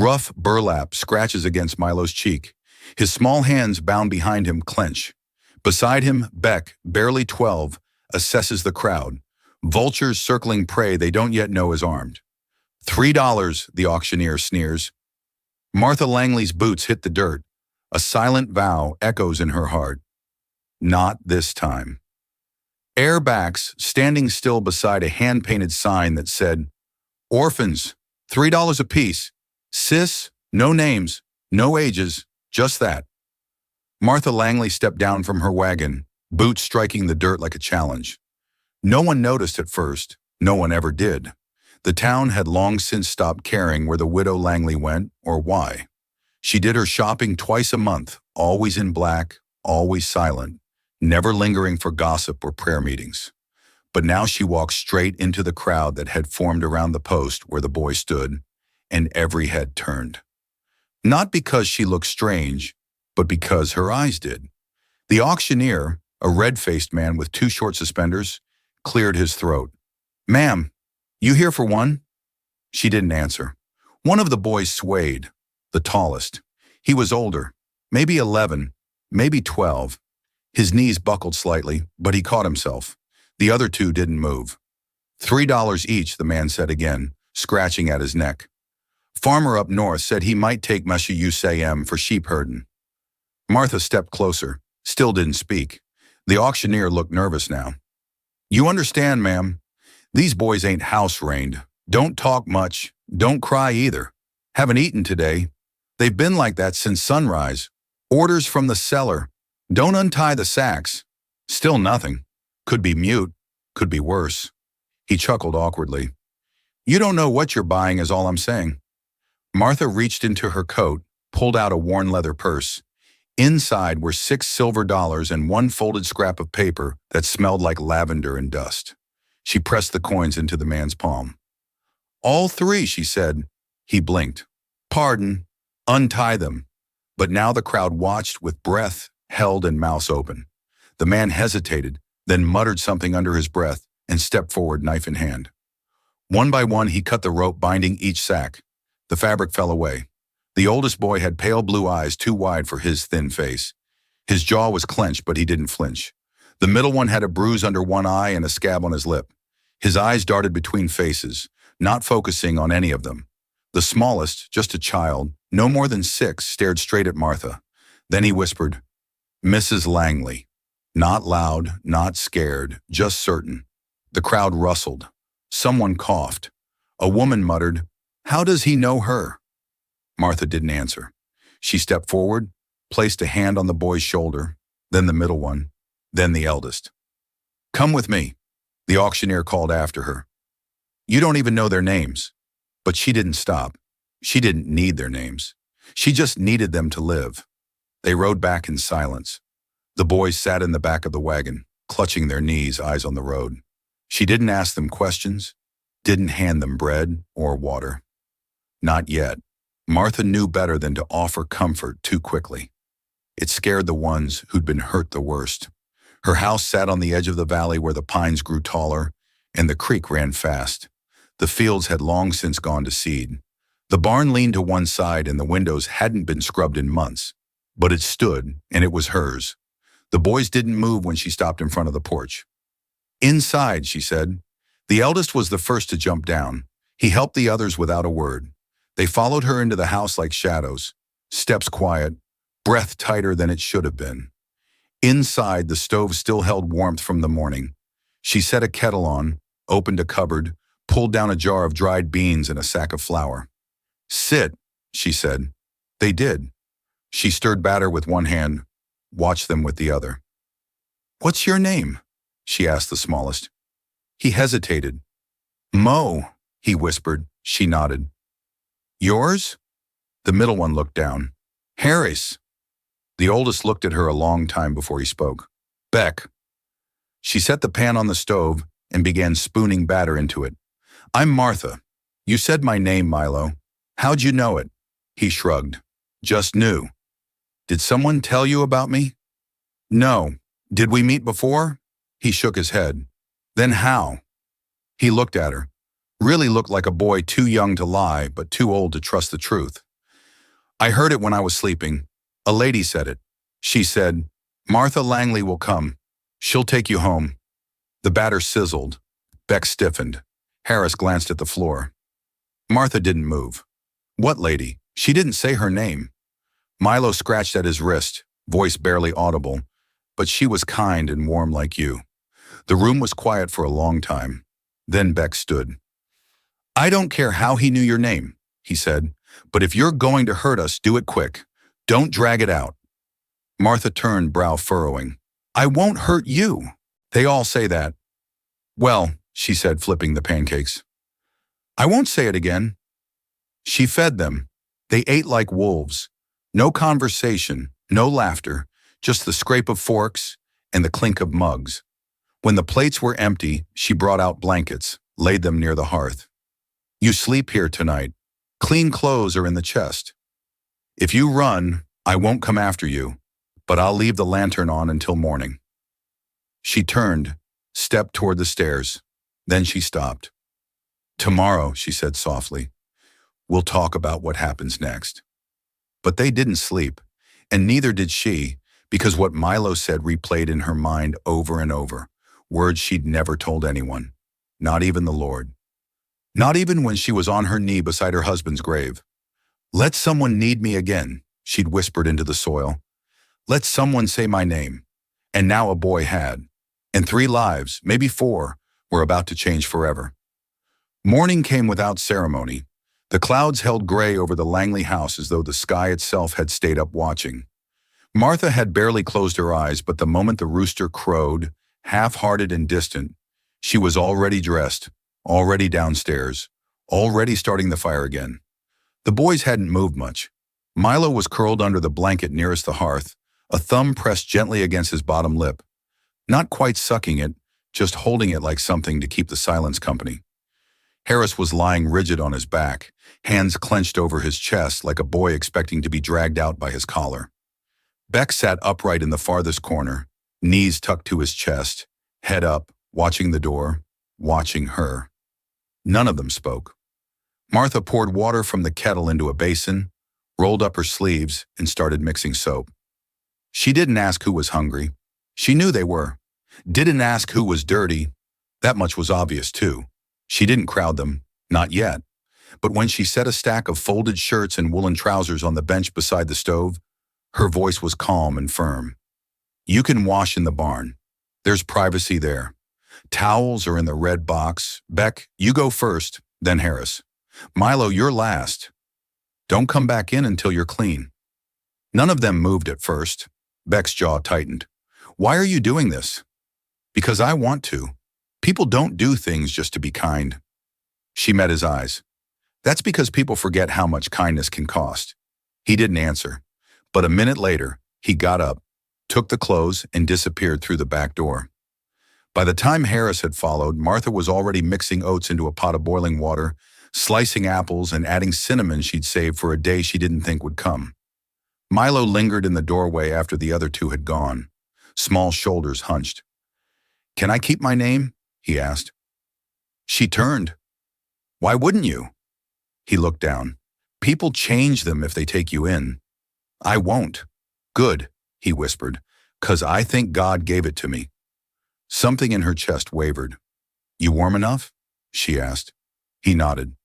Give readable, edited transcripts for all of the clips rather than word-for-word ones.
Rough burlap scratches against Milo's cheek. His small hands bound behind him clench. Beside him, Beck, barely 12, assesses the crowd. Vultures circling prey they don't yet know is armed. $3, the auctioneer sneers. Martha Langley's boots hit the dirt. A silent vow echoes in her heart. Not this time. Airbacks standing still beside a hand-painted sign that said, Orphans, $3 apiece. Sis, no names, no ages, just that. Martha Langley stepped down from her wagon, boots striking the dirt like a challenge. No one noticed at first. No one ever did. The town had long since stopped caring where the widow Langley went or why. She did her shopping twice a month, always in black, always silent, never lingering for gossip or prayer meetings. But now she walked straight into the crowd that had formed around the post where the boy stood, and every head turned. Not because she looked strange, but because her eyes did. The auctioneer, a red-faced man with 2 short suspenders, cleared his throat. Ma'am, you here for one? She didn't answer. One of the boys swayed, the tallest. He was older, maybe 11, maybe 12. His knees buckled slightly, but he caught himself. The other 2 didn't move. $3 each, the man said again, scratching at his neck. Farmer up north said he might take Monsieur USAM for sheep herding. Martha stepped closer, still didn't speak. The auctioneer looked nervous now. You understand, ma'am. These boys ain't house-rained. Don't talk much. Don't cry either. Haven't eaten today. They've been like that since sunrise. Orders from the cellar. Don't untie the sacks. Still nothing. Could be mute. Could be worse. He chuckled awkwardly. You don't know what you're buying is all I'm saying. Martha reached into her coat, pulled out a worn leather purse. Inside were 6 silver dollars and 1 folded scrap of paper that smelled like lavender and dust. She pressed the coins into the man's palm. All 3, she said. He blinked. Pardon. Untie them. But now the crowd watched with breath held and mouths open. The man hesitated, then muttered something under his breath and stepped forward, knife in hand. One by one, he cut the rope binding each sack. The fabric fell away. The oldest boy had pale blue eyes too wide for his thin face. His jaw was clenched, but he didn't flinch. The middle one had a bruise under one eye and a scab on his lip. His eyes darted between faces, not focusing on any of them. The smallest, just a child, no more than 6, stared straight at Martha. Then he whispered, Mrs. Langley. Not loud, not scared, just certain. The crowd rustled. Someone coughed. A woman muttered, How does he know her? Martha didn't answer. She stepped forward, placed a hand on the boy's shoulder, then the middle one, then the eldest. Come with me, the auctioneer called after her. You don't even know their names. But she didn't stop. She didn't need their names. She just needed them to live. They rode back in silence. The boys sat in the back of the wagon, clutching their knees, eyes on the road. She didn't ask them questions, didn't hand them bread or water. Not yet. Martha knew better than to offer comfort too quickly. It scared the ones who'd been hurt the worst. Her house sat on the edge of the valley where the pines grew taller and the creek ran fast. The fields had long since gone to seed. The barn leaned to one side and the windows hadn't been scrubbed in months. But it stood, and it was hers. The boys didn't move when she stopped in front of the porch. Inside, she said. The eldest was the first to jump down. He helped the others without a word. They followed her into the house like shadows, steps quiet, breath tighter than it should have been. Inside, the stove still held warmth from the morning. She set a kettle on, opened a cupboard, pulled down a jar of dried beans and a sack of flour. Sit, she said. They did. She stirred batter with one hand, watched them with the other. What's your name? She asked the smallest. He hesitated. Mo, he whispered. She nodded. Yours? The middle one looked down. Harris. The oldest looked at her a long time before he spoke. Beck. She set the pan on the stove and began spooning batter into it. I'm Martha. You said my name, Milo. How'd you know it? He shrugged. Just knew. Did someone tell you about me? No. Did we meet before? He shook his head. Then how? He looked at her. Really looked like a boy too young to lie, but too old to trust the truth. I heard it when I was sleeping. A lady said it. She said, Martha Langley will come. She'll take you home. The batter sizzled. Beck stiffened. Harris glanced at the floor. Martha didn't move. What lady? She didn't say her name. Milo scratched at his wrist, voice barely audible, but she was kind and warm like you. The room was quiet for a long time. Then Beck stood. I don't care how he knew your name, he said, but if you're going to hurt us, do it quick. Don't drag it out. Martha turned, brow furrowing. I won't hurt you. They all say that. Well, she said, flipping the pancakes. I won't say it again. She fed them. They ate like wolves. No conversation, no laughter, just the scrape of forks and the clink of mugs. When the plates were empty, she brought out blankets, laid them near the hearth. You sleep here tonight. Clean clothes are in the chest. If you run, I won't come after you, but I'll leave the lantern on until morning. She turned, stepped toward the stairs. Then she stopped. Tomorrow, she said softly, we'll talk about what happens next. But they didn't sleep, and neither did she, because what Milo said replayed in her mind over and over, words she'd never told anyone, not even the Lord. Not even when she was on her knee beside her husband's grave. Let someone need me again, she'd whispered into the soil. Let someone say my name. And now a boy had. And 3 lives, maybe 4, were about to change forever. Morning came without ceremony. The clouds held gray over the Langley house as though the sky itself had stayed up watching. Martha had barely closed her eyes, but the moment the rooster crowed, half-hearted and distant, she was already dressed, already downstairs, already starting the fire again. The boys hadn't moved much. Milo was curled under the blanket nearest the hearth, a thumb pressed gently against his bottom lip. Not quite sucking it, just holding it like something to keep the silence company. Harris was lying rigid on his back, hands clenched over his chest like a boy expecting to be dragged out by his collar. Beck sat upright in the farthest corner, knees tucked to his chest, head up, watching the door, watching her. None of them spoke. Martha poured water from the kettle into a basin, rolled up her sleeves, and started mixing soap. She didn't ask who was hungry. She knew they were. Didn't ask who was dirty. That much was obvious, too. She didn't crowd them, not yet. But when she set a stack of folded shirts and woolen trousers on the bench beside the stove, her voice was calm and firm. You can wash in the barn. There's privacy there. Towels are in the red box. Beck, you go first, then Harris. Milo, you're last. Don't come back in until you're clean. None of them moved at first. Beck's jaw tightened. Why are you doing this? Because I want to. People don't do things just to be kind. She met his eyes. That's because people forget how much kindness can cost. He didn't answer. But a minute later, he got up, took the clothes, and disappeared through the back door. By the time Harris had followed, Martha was already mixing oats into a pot of boiling water, slicing apples, and adding cinnamon she'd saved for a day she didn't think would come. Milo lingered in the doorway after the other 2 had gone, small shoulders hunched. Can I keep my name? He asked. She turned. Why wouldn't you? He looked down. People change them if they take you in. I won't. Good, he whispered, 'cause I think God gave it to me. Something in her chest wavered. You warm enough? She asked. He nodded.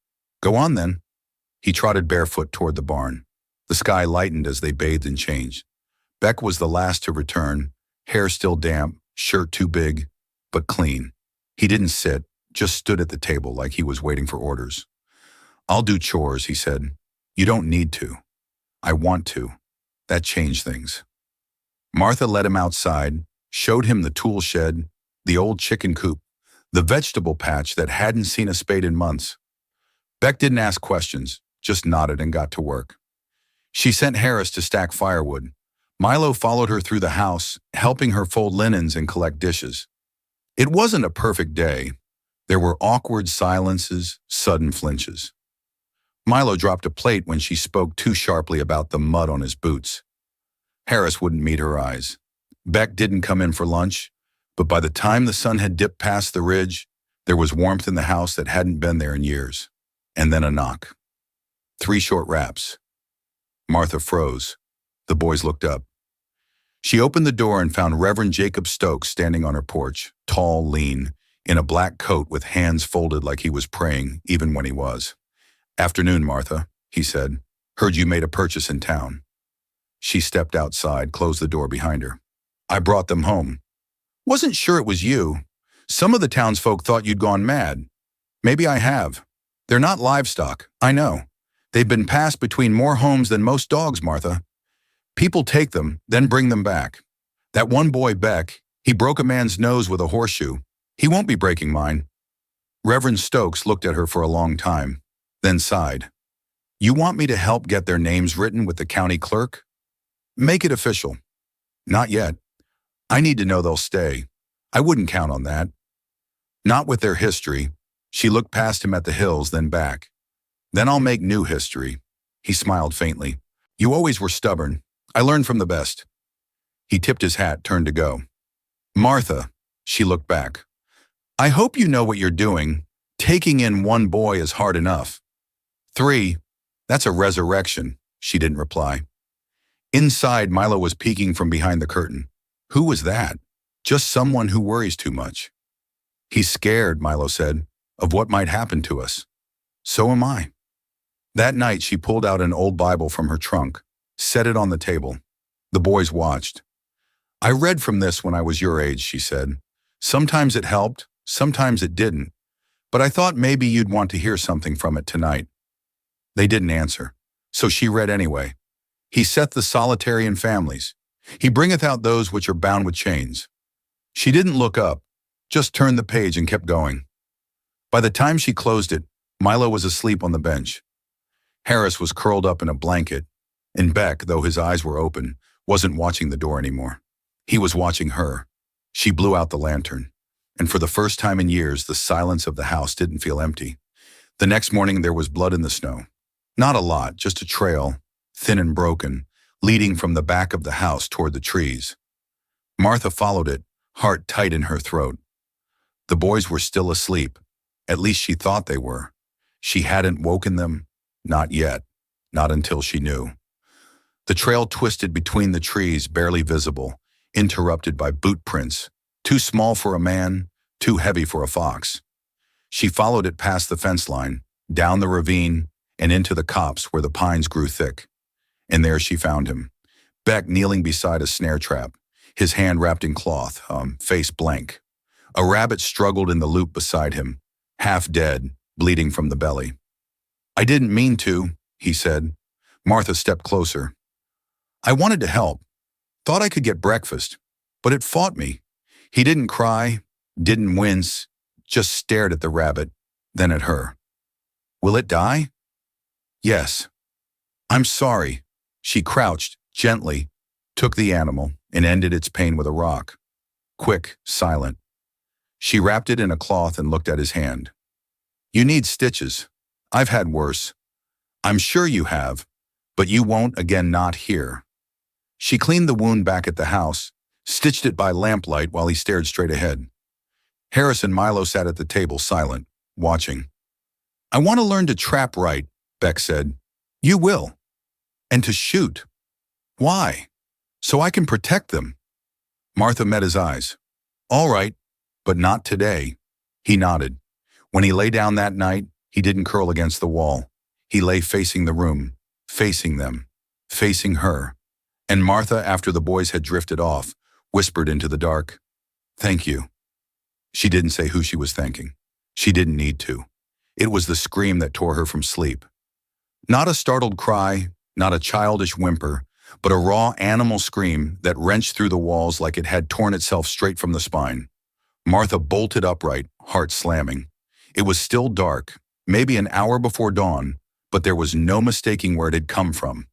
Go on then. He trotted barefoot toward the barn. The sky lightened as they bathed and changed. Beck was the last to return, hair still damp, shirt too big, but clean. He didn't sit, just stood at the table like he was waiting for orders. I'll do chores, he said. You don't need to. I want to. That changed things. Martha led him outside, showed him the tool shed, the old chicken coop, the vegetable patch that hadn't seen a spade in months. Beck didn't ask questions, just nodded and got to work. She sent Harris to stack firewood. Milo followed her through the house, helping her fold linens and collect dishes. It wasn't a perfect day. There were awkward silences, sudden flinches. Milo dropped a plate when she spoke too sharply about the mud on his boots. Harris wouldn't meet her eyes. Beck didn't come in for lunch, but by the time the sun had dipped past the ridge, there was warmth in the house that hadn't been there in years. And then a knock. 3 short raps. Martha froze. The boys looked up. She opened the door and found Reverend Jacob Stokes standing on her porch, tall, lean, in a black coat with hands folded like he was praying, even when he was. "Afternoon, Martha," he said. "Heard you made a purchase in town." She stepped outside, closed the door behind her. "I brought them home. Wasn't sure it was you. Some of the townsfolk thought you'd gone mad. Maybe I have. They're not livestock, I know. They've been passed between more homes than most dogs, Martha. People take them, then bring them back. That one boy, Beck, he broke a man's nose with a horseshoe. He won't be breaking mine." Reverend Stokes looked at her for a long time, then sighed. "You want me to help get their names written with the county clerk? Make it official." "Not yet. I need to know they'll stay. I wouldn't count on that." "Not with their history." She looked past him at the hills, then back. "Then I'll make new history." He smiled faintly. "You always were stubborn. I learned from the best." He tipped his hat, turned to go. "Martha," she looked back. "I hope you know what you're doing. Taking in one boy is hard enough. 3, that's a resurrection," she didn't reply. Inside, Milo was peeking from behind the curtain. Who was that? Just someone who worries too much. "He's scared," Milo said, "of what might happen to us." "So am I." That night, she pulled out an old Bible from her trunk, set it on the table. The boys watched. "I read from this when I was your age," she said. "Sometimes it helped, sometimes it didn't, but I thought maybe you'd want to hear something from it tonight." They didn't answer, so she read anyway. "He saith the solitary in families. He bringeth out those which are bound with chains." She didn't look up, just turned the page and kept going. By the time she closed it, Milo was asleep on the bench. Harris was curled up in a blanket, and Beck, though his eyes were open, wasn't watching the door anymore. He was watching her. She blew out the lantern, and for the first time in years, the silence of the house didn't feel empty. The next morning, there was blood in the snow. Not a lot, just a trail, thin and broken, leading from the back of the house toward the trees. Martha followed it, heart tight in her throat. The boys were still asleep. At least she thought they were. She hadn't woken them, not yet, not until she knew. The trail twisted between the trees, barely visible, interrupted by boot prints, too small for a man, too heavy for a fox. She followed it past the fence line, down the ravine, and into the copse where the pines grew thick. And there she found him, Beck kneeling beside a snare trap, his hand wrapped in cloth, face blank. A rabbit struggled in the loop beside him, half dead, bleeding from the belly. "I didn't mean to," he said. Martha stepped closer. "I wanted to help. Thought I could get breakfast, but it fought me." He didn't cry, didn't wince, just stared at the rabbit, then at her. "Will it die?" "Yes." "I'm sorry." She crouched, gently, took the animal, and ended its pain with a rock. Quick, silent. She wrapped it in a cloth and looked at his hand. "You need stitches. I've had worse. I'm sure you have, but you won't again, not here." She cleaned the wound back at the house, stitched it by lamplight while he stared straight ahead. Harris and Milo sat at the table, silent, watching. "I want to learn to trap right," Beck said. "You will. And to shoot." "Why?" "So I can protect them." Martha met his eyes. "All right, but not today." He nodded. When he lay down that night, he didn't curl against the wall. He lay facing the room, facing them, facing her. And Martha, after the boys had drifted off, whispered into the dark, "Thank you." She didn't say who she was thanking. She didn't need to. It was the scream that tore her from sleep. Not a startled cry, not a childish whimper, but a raw animal scream that wrenched through the walls like it had torn itself straight from the spine. Martha bolted upright, heart slamming. It was still dark, maybe an hour before dawn, but there was no mistaking where it had come from.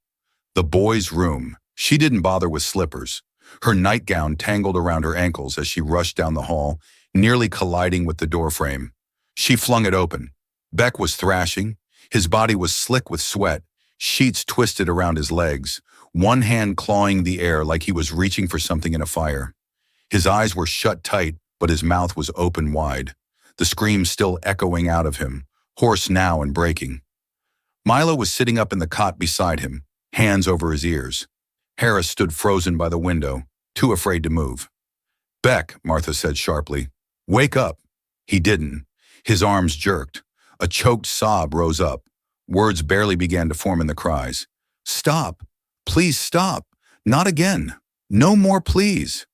The boys' room. She didn't bother with slippers. Her nightgown tangled around her ankles as she rushed down the hall, nearly colliding with the doorframe. She flung it open. Beck was thrashing. His body was slick with sweat, sheets twisted around his legs, one hand clawing the air like he was reaching for something in a fire. His eyes were shut tight, but his mouth was open wide, the scream still echoing out of him, hoarse now and breaking. Milo was sitting up in the cot beside him, hands over his ears. Harris stood frozen by the window, too afraid to move. "Beck," Martha said sharply. "Wake up." He didn't. His arms jerked. A choked sob rose up. Words barely began to form in the cries. "Stop. Please stop. Not again. No more, please."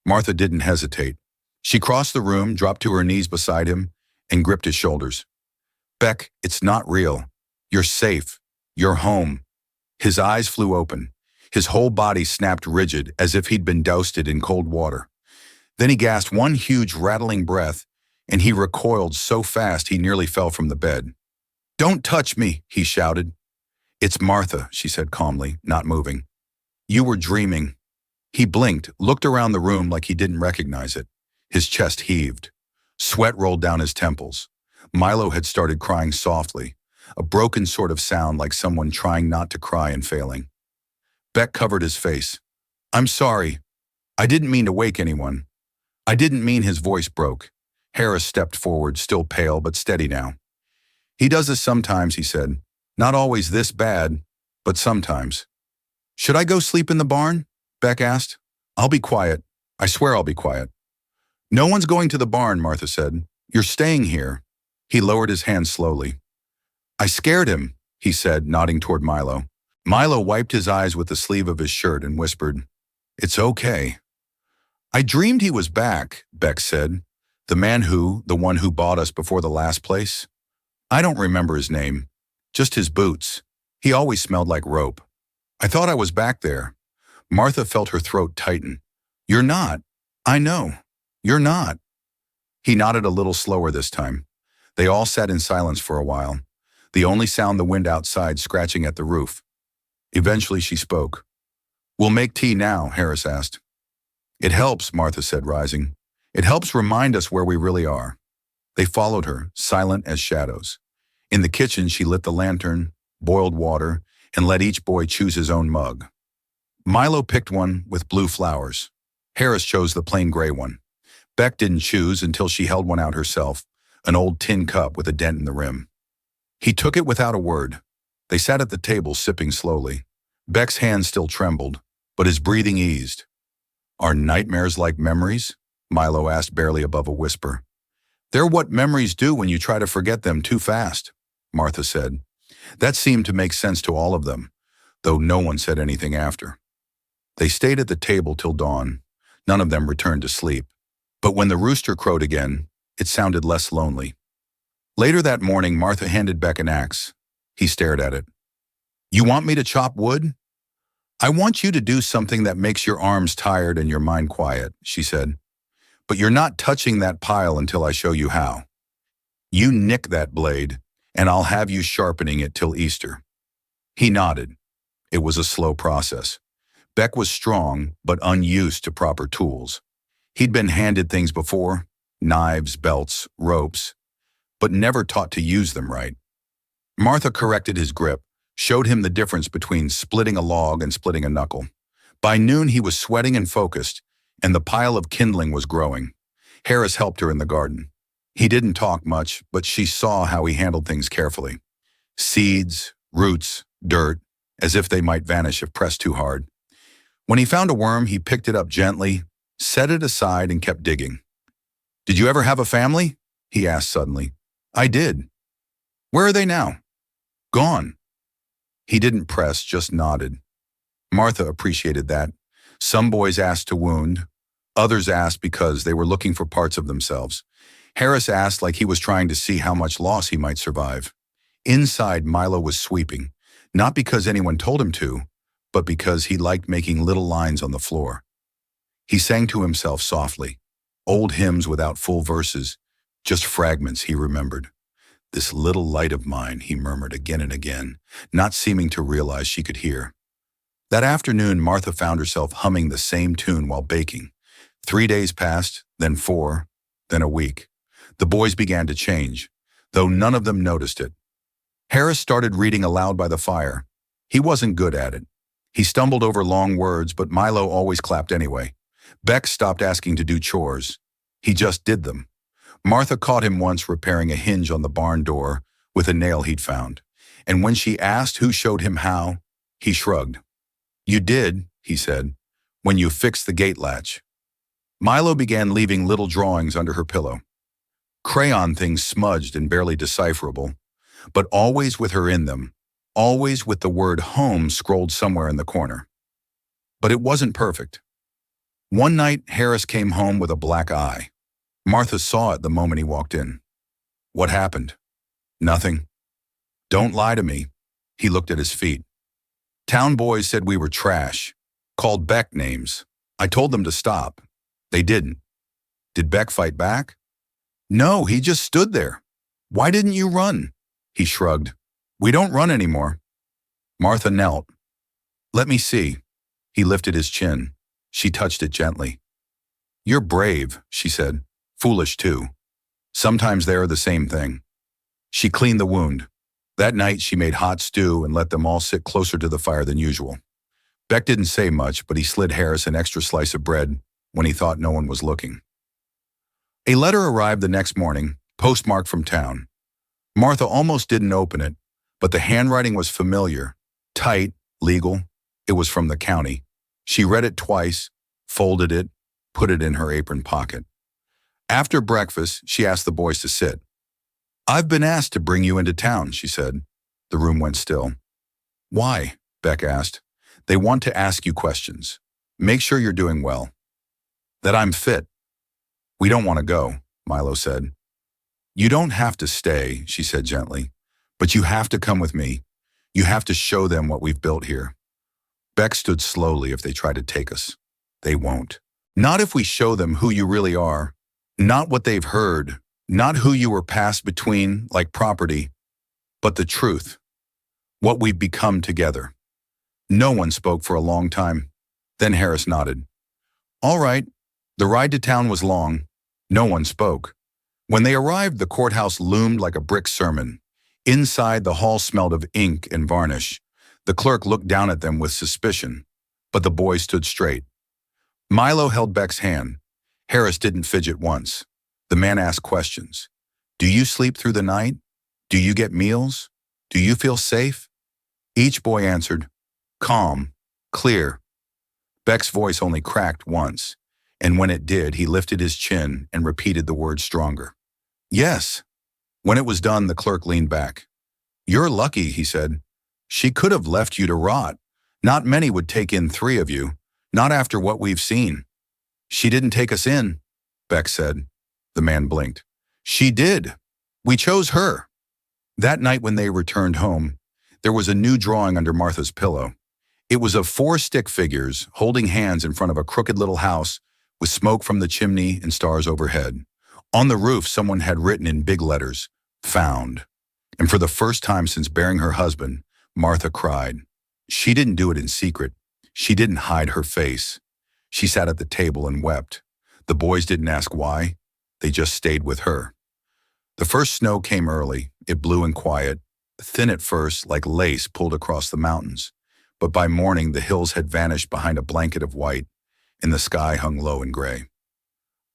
Martha didn't hesitate. She crossed the room, dropped to her knees beside him, and gripped his shoulders. "Beck, it's not real. You're safe. You're home." His eyes flew open. His whole body snapped rigid as if he'd been doused in cold water. Then he gasped one huge rattling breath, and he recoiled so fast he nearly fell from the bed. "Don't touch me," he shouted. "It's Martha," she said calmly, not moving. "You were dreaming." He blinked, looked around the room like he didn't recognize it. His chest heaved. Sweat rolled down his temples. Milo had started crying softly, a broken sort of sound like someone trying not to cry and failing. Beck covered his face. "I'm sorry. I didn't mean to wake anyone. I didn't mean." His voice broke. Harris stepped forward, still pale but steady now. "He does this sometimes," he said. "Not always this bad, but sometimes." "Should I go sleep in the barn?" Beck asked. "I'll be quiet. I swear I'll be quiet." "No one's going to the barn," Martha said. "You're staying here." He lowered his hand slowly. "I scared him," he said, nodding toward Milo. Milo wiped his eyes with the sleeve of his shirt and whispered, "It's okay." "I dreamed he was back," Beck said. "The one who bought us before the last place. I don't remember his name, just his boots. He always smelled like rope. I thought I was back there." Martha felt her throat tighten. "You're not. I know. You're not." He nodded a little slower this time. They all sat in silence for a while, the only sound the wind outside scratching at the roof. Eventually she spoke. "We'll make tea now," Harris asked. "It helps," Martha said, rising. "It helps remind us where we really are." They followed her, silent as shadows. In the kitchen, she lit the lantern, boiled water, and let each boy choose his own mug. Milo picked one with blue flowers. Harris chose the plain gray one. Beck didn't choose until she held one out herself, an old tin cup with a dent in the rim. He took it without a word. They sat at the table, sipping slowly. Beck's hand still trembled, but his breathing eased. "Are nightmares like memories?" Milo asked, barely above a whisper. "They're what memories do when you try to forget them too fast," Martha said. That seemed to make sense to all of them, though no one said anything after. They stayed at the table till dawn. None of them returned to sleep. But when the rooster crowed again, it sounded less lonely. Later that morning, Martha handed Beck an axe. He stared at it. "You want me to chop wood?" "I want you to do something that makes your arms tired and your mind quiet," she said. "But you're not touching that pile until I show you how. You nick that blade, and I'll have you sharpening it till Easter." He nodded. It was a slow process. Beck was strong, but unused to proper tools. He'd been handed things before, knives, belts, ropes, but never taught to use them right. Martha corrected his grip, showed him the difference between splitting a log and splitting a knuckle. By noon, he was sweating and focused, and the pile of kindling was growing. Harris helped her in the garden. He didn't talk much, but she saw how he handled things carefully. Seeds, roots, dirt, as if they might vanish if pressed too hard. When he found a worm, he picked it up gently, set it aside, and kept digging. "Did you ever have a family?" he asked suddenly. "I did." "Where are they now?" "Gone." He didn't press, just nodded. Martha appreciated that. Some boys asked to wound. Others asked because they were looking for parts of themselves. Harris asked like he was trying to see how much loss he might survive. Inside, Milo was sweeping, not because anyone told him to, but because he liked making little lines on the floor. He sang to himself softly, old hymns without full verses, just fragments he remembered. "This little light of mine," he murmured again and again, not seeming to realize she could hear. That afternoon, Martha found herself humming the same tune while baking. 3 days passed, then 4, then a week. The boys began to change, though none of them noticed it. Harris started reading aloud by the fire. He wasn't good at it. He stumbled over long words, but Milo always clapped anyway. Beck stopped asking to do chores. He just did them. Martha caught him once repairing a hinge on the barn door with a nail he'd found. And when she asked who showed him how, He shrugged. You did, he said, when you fixed the gate latch. Milo began leaving little drawings under her pillow. Crayon things smudged and barely decipherable, but always with her in them, always with the word home scrolled somewhere in the corner. But it wasn't perfect. One night, Harris came home with a black eye. Martha saw it the moment he walked in. What happened? Nothing. Don't lie to me. He looked at his feet. Town boys said we were trash, called Beck names. I told them to stop. They didn't. Did Beck fight back? No, he just stood there. Why didn't you run? He shrugged. We don't run anymore. Martha knelt. Let me see. He lifted his chin. She touched it gently. You're brave, she said. Foolish too. Sometimes they are the same thing. She cleaned the wound. That night she made hot stew and let them all sit closer to the fire than usual. Beck didn't say much, but he slid Harris an extra slice of bread when he thought no one was looking. A letter arrived the next morning, postmarked from town. Martha almost didn't open it, but the handwriting was familiar, tight, legal. It was from the county. She read it twice, folded it, put it in her apron pocket. After breakfast, she asked the boys to sit. I've been asked to bring you into town, she said. The room went still. Why? Beck asked. They want to ask you questions. Make sure you're doing well. That I'm fit. We don't want to go, Milo said. You don't have to stay, she said gently, but you have to come with me. You have to show them what we've built here. Beck stood slowly if they try to take us. They won't. Not if we show them who you really are. Not what they've heard. Not who you were passed between, like property, but the truth. What we've become together. No one spoke for a long time. Then Harris nodded. All right. The ride to town was long. No one spoke. When they arrived, the courthouse loomed like a brick sermon. Inside, the hall smelled of ink and varnish. The clerk looked down at them with suspicion, but the boys stood straight. Milo held Beck's hand. Harris didn't fidget once. The man asked questions. Do you sleep through the night? Do you get meals? Do you feel safe? Each boy answered, calm, clear. Beck's voice only cracked once, and when it did, he lifted his chin and repeated the word stronger. Yes. When it was done, the clerk leaned back. You're lucky, he said. She could have left you to rot. Not many would take in 3 of you, not after what we've seen. She didn't take us in, Beck said. The man blinked. She did. We chose her. That night when they returned home, there was a new drawing under Martha's pillow. It was of 4 stick figures holding hands in front of a crooked little house with smoke from the chimney and stars overhead. On the roof, someone had written in big letters, found. And for the first time since burying her husband, Martha cried. She didn't do it in secret. She didn't hide her face. She sat at the table and wept. The boys didn't ask why. They just stayed with her. The first snow came early. It blew and quiet, thin at first, like lace pulled across the mountains. But by morning, the hills had vanished behind a blanket of white, and the sky hung low and gray.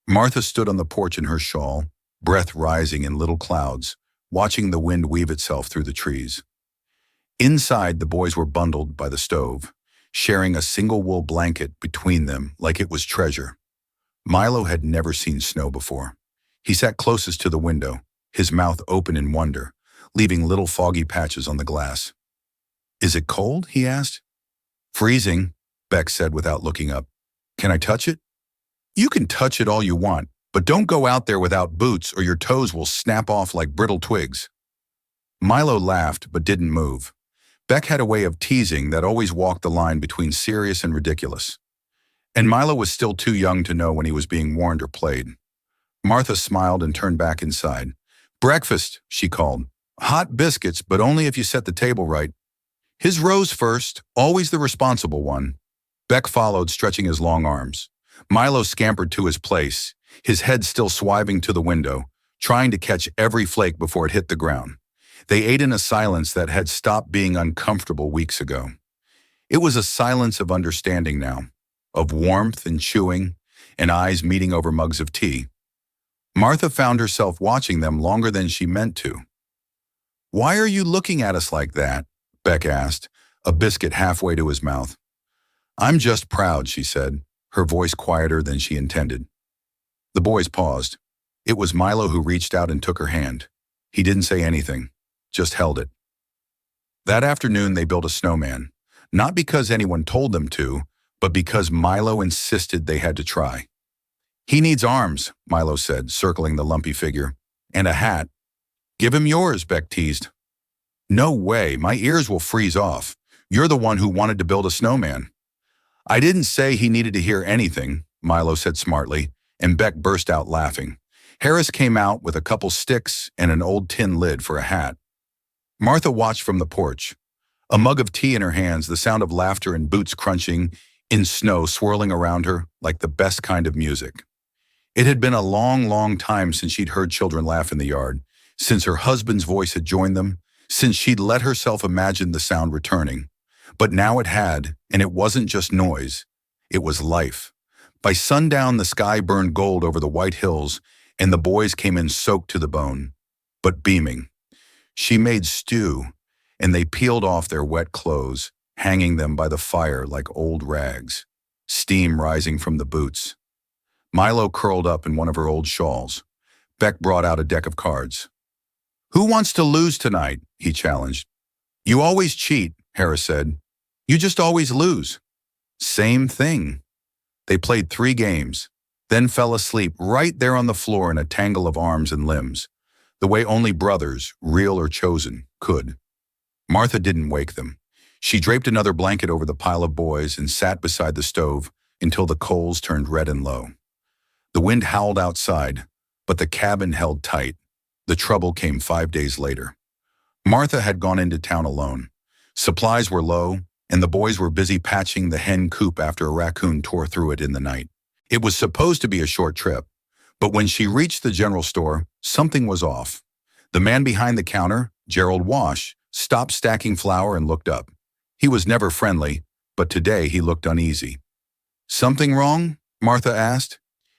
Martha stood on the porch in her shawl, breath rising in little clouds, watching the wind weave itself through the trees. Inside, the boys were bundled by the stove, sharing a single wool blanket between them like it was treasure. Milo had never seen snow before. He sat closest to the window, his mouth open in wonder, leaving little foggy patches on the glass. Is it cold? He asked. Freezing, Beck said without looking up. Can I touch it? You can touch it all you want, but don't go out there without boots or your toes will snap off like brittle twigs. Milo laughed but didn't move. Beck had a way of teasing that always walked the line between serious and ridiculous. And Milo was still too young to know when he was being warned or played. Martha smiled and turned back inside. Breakfast, she called. Hot biscuits, but only if you set the table right. His rose first, always the responsible one. Beck followed, stretching his long arms. Milo scampered to his place, his head still swiving to the window, trying to catch every flake before it hit the ground. They ate in a silence that had stopped being uncomfortable weeks ago. It was a silence of understanding now, of warmth and chewing, and eyes meeting over mugs of tea. Martha found herself watching them longer than she meant to. Why are you looking at us like that? Beck asked, a biscuit halfway to his mouth. "I'm just proud," she said, her voice quieter than she intended. The boys paused. It was Milo who reached out and took her hand. He didn't say anything, just held it. That afternoon they built a snowman, not because anyone told them to, but because Milo insisted they had to try. "He needs arms," Milo said, circling the lumpy figure, "and a hat." "Give him yours," Beck teased. "No way, my ears will freeze off. You're the one who wanted to build a snowman." "I didn't say he needed to hear anything," Milo said smartly, and Beck burst out laughing. Harris came out with a couple sticks and an old tin lid for a hat. Martha watched from the porch, a mug of tea in her hands, the sound of laughter and boots crunching in snow swirling around her like the best kind of music. It had been a long, long time since she'd heard children laugh in the yard, since her husband's voice had joined them, since she'd let herself imagine the sound returning. But now it had, and it wasn't just noise. It was life. By sundown, the sky burned gold over the white hills, and the boys came in soaked to the bone, but beaming. She made stew, and they peeled off their wet clothes, hanging them by the fire like old rags, steam rising from the boots. Milo curled up in one of her old shawls. Beck brought out a deck of cards. "Who wants to lose tonight?" he challenged. "You always cheat," Harris said. "You just always lose." "Same thing." They played 3 games, then fell asleep right there on the floor in a tangle of arms and limbs, the way only brothers, real or chosen, could. Martha didn't wake them. She draped another blanket over the pile of boys and sat beside the stove until the coals turned red and low. The wind howled outside, but the cabin held tight. The trouble came 5 days later. Martha had gone into town alone. Supplies were low, and the boys were busy patching the hen coop after a raccoon tore through it in the night. It was supposed to be a short trip, but when she reached the general store, something was off. The man behind the counter, Gerald Wash, stopped stacking flour and looked up. He was never friendly, but today he looked uneasy. "Something wrong?" Martha asked.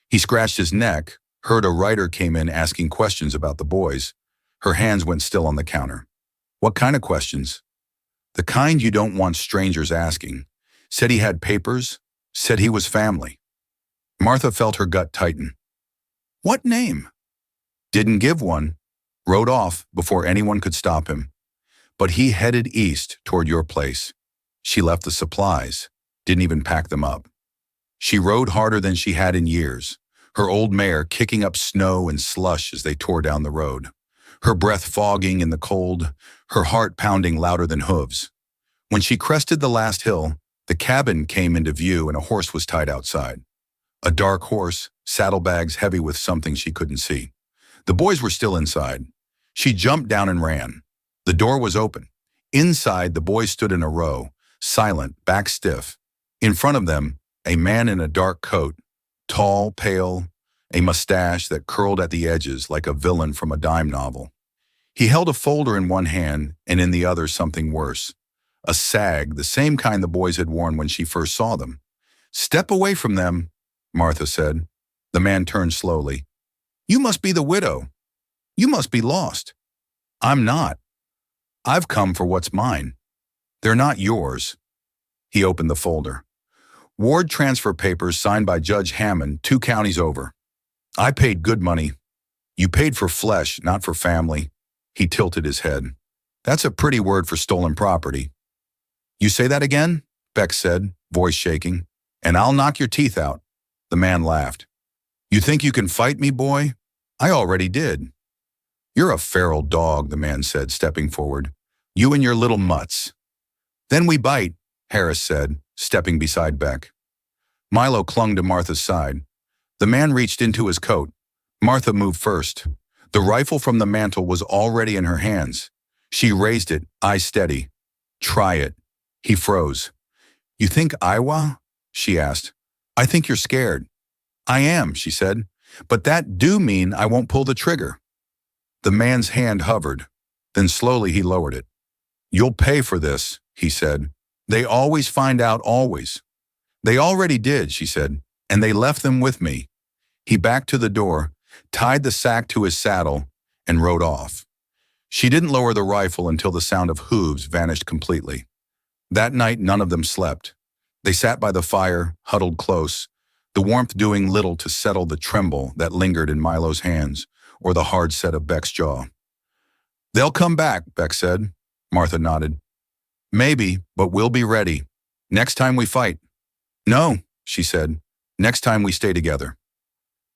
He scratched his neck, heard a writer came in asking questions about the boys. Her hands went still on the counter. "What kind of questions?" "The kind you don't want strangers asking. Said he had papers, said he was family." Martha felt her gut tighten. "What name?" "Didn't give one. Rode off before anyone could stop him. But he headed east toward your place. She left the supplies, didn't even pack them up. She rode harder than she had in years, her old mare kicking up snow and slush as they tore down the road, her breath fogging in the cold, her heart pounding louder than hooves. When she crested the last hill, the cabin came into view and a horse was tied outside. A dark horse, saddlebags heavy with something she couldn't see. The boys were still inside. She jumped down and ran. The door was open. Inside, the boys stood in a row, silent, back stiff. In front of them, a man in a dark coat, tall, pale, a mustache that curled at the edges like a villain from a dime novel. He held a folder in one hand and in the other something worse. A sag, the same kind the boys had worn when she first saw them. "Step away from them," Martha said. The man turned slowly. "You must be the widow. You must be lost." "I'm not. I've come for what's mine. They're not yours." He opened the folder. "Ward transfer papers signed by Judge Hammond, 2 counties over. I paid good money. You paid for flesh, not for family." He tilted his head. "That's a pretty word for stolen property." "You say that again?" Beck said, voice shaking. "And I'll knock your teeth out." The man laughed. "You think you can fight me, boy? I already did." "You're a feral dog," the man said, stepping forward. "You and your little mutts." "Then we bite," Harris said, stepping beside Beck. Milo clung to Martha's side. The man reached into his coat. Martha moved first. The rifle from the mantel was already in her hands. She raised it, eyes steady. "Try it." He froze. "You think Iowa?" she asked. "I think you're scared." "I am," she said. "But that do mean I won't pull the trigger." The man's hand hovered. Then slowly he lowered it. "You'll pay for this," he said. "They always find out, always." "They already did," she said, "and they left them with me." He backed to the door, tied the sack to his saddle, and rode off. She didn't lower the rifle until the sound of hooves vanished completely. That night, none of them slept. They sat by the fire, huddled close, the warmth doing little to settle the tremble that lingered in Milo's hands or the hard set of Beck's jaw. "They'll come back," Beck said. Martha nodded. "Maybe, but we'll be ready. Next time we fight." "No," she said. "Next time we stay together."